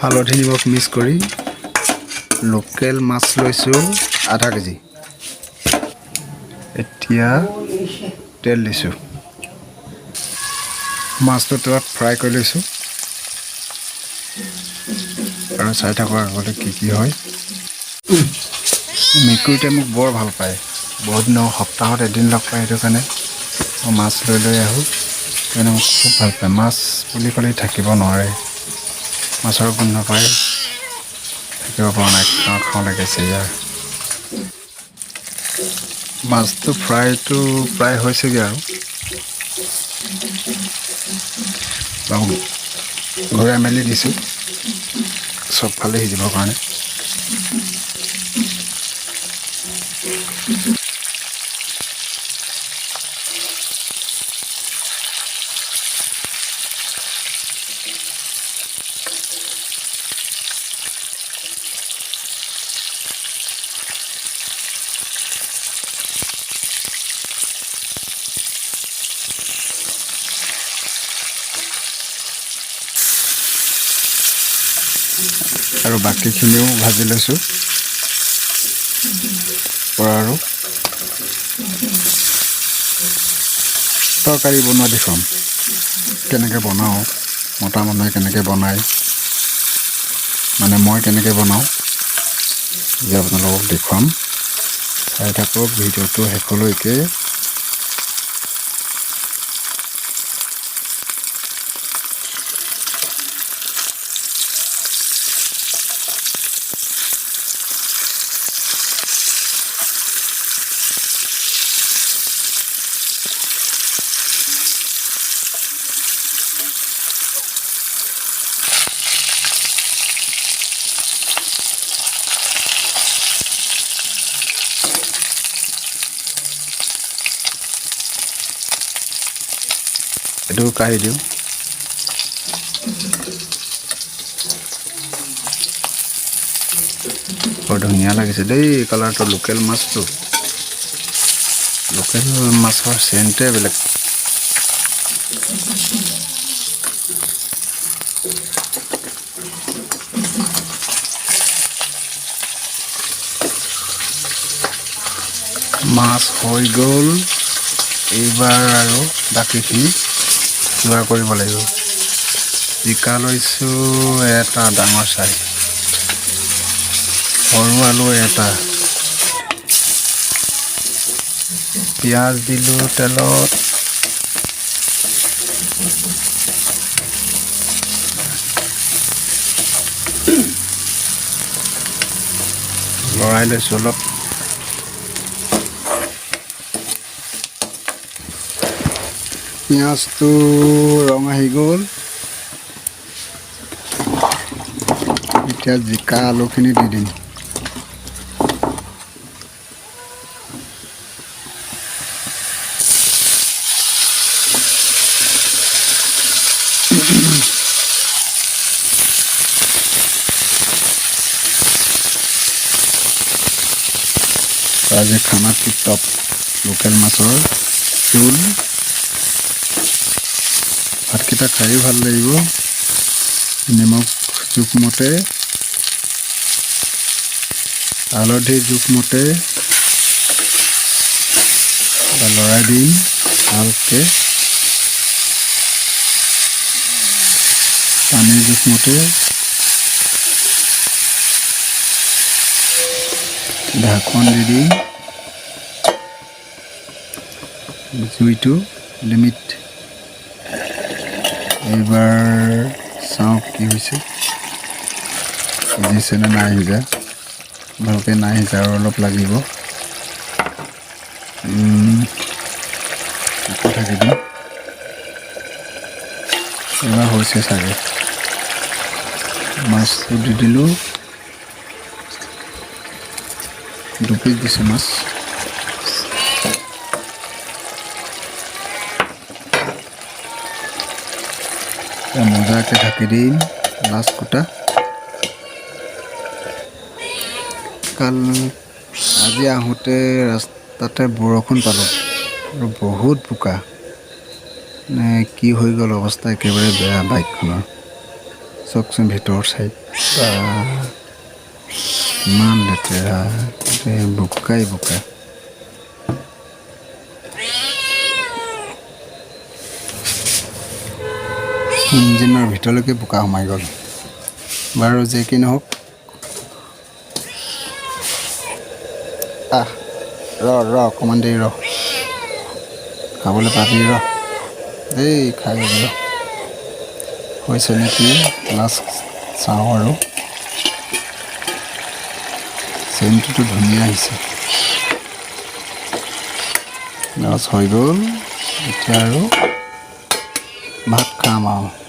হালধি নিমখ মিক্স কৰি লোকেল মাছ লৈছোঁ আধা কেজি। এতিয়া তেল দিছোঁ, মাছটো তেলত ফ্ৰাই কৰি লৈছোঁ আৰু চাই থাকোঁ আগতে কি হয়। মেকুৰীটোৱে মোক বৰ ভাল পায়, বহুত দিনৰ সপ্তাহত এদিন লগ পায়, সেইটো কাৰণে মই মাছ লৈ আহোঁ। সেইকাৰণে মোক খুব ভাল পায়, মাছ বুলি ক'লে থাকিব নোৱাৰে, মাছৰ গোন্ধ পায় থাকিব পৰা নাই, খাওঁ খাওঁ লাগিছে ইয়াৰ। মাছটো ফ্ৰাইটো প্ৰায় হৈছেগৈ আৰু ঘূৰাই মেলি দিছোঁ চবফালে সিজিবৰ কাৰণে। আৰু বাকীখিনিও ভাজি লৈছোঁ আৰু তৰকাৰী বনোৱা দেখুৱাম, কেনেকৈ বনাওঁ, মতা মানুহে কেনেকৈ বনায়, মানে মই কেনেকৈ বনাওঁ যে আপোনালোকক দেখুৱাম। চাই থাকক ভিডিঅ'টো শেষলৈকে। এইটো কাঢ়ি দিওঁ। বৰ ধুনীয়া লাগিছে দেই কালাৰটো, লোকেল মাছটো, লোকেল মাছৰ চেণ্টে বেলেগ। মাছ হৈ গ'ল, এইবাৰ আৰু বাকীখিনি যোগাৰ কৰিব লাগিব। জিকা লৈছোঁ এটা ডাঙৰ চাই, সৰু আলু এটা, পিঁয়াজ দিলোঁ তেলত, লৰাই লৈছোঁ অলপ। পিঁয়াজটো ৰং আহি গ'ল, এতিয়া জিকা আলুখিনি দি দিম। আজি খানা টিপ-টপ, লোকেল মাছৰ জোল। ভাতকেইটা খায়ো ভাল লাগিব। নিমখ জোখমতে, হালধি জোখমতে লৰাই দিম ভালকৈ, পানীৰ জোখমতে, ঢাকন দি দিম, জুইটো লিমিট। এইবাৰ চাওঁ কি হৈছে, সিজিছেনে নাই সিজা, ভালকৈ নাই সিজা আৰু অলপ লাগিব। থাকি দিম, এইবাৰ হৈছে চাগে। মাছটো দি দিলোঁ, 2 পিচ দিছোঁ মাছ। মজাকৈ ঢাকি দিম লাষ্ট কুটা। আজি আহোঁতে ৰাস্তাতে বৰষুণ পালোঁ আৰু বহুত বোকা, কি হৈ গ'ল অৱস্থা একেবাৰে বেয়া বাইকখনৰ। চাওকচোন ভিতৰ চাইড ইমান লেতেৰা বোকাই বোকা ইঞ্জিনৰ ভিতৰলৈকে বোকা সোমাই গ'ল বাৰু যে কি নহওক অকণমান দেৰি খাবলৈ পাবি দেই খাই হৈছে নেকি লাষ্ট চাওঁ আৰু চেণ্টটোতো ধুনীয়া আহিছে লাষ্ট হৈ গ'ল এতিয়া আৰু ভাত খাম আৰু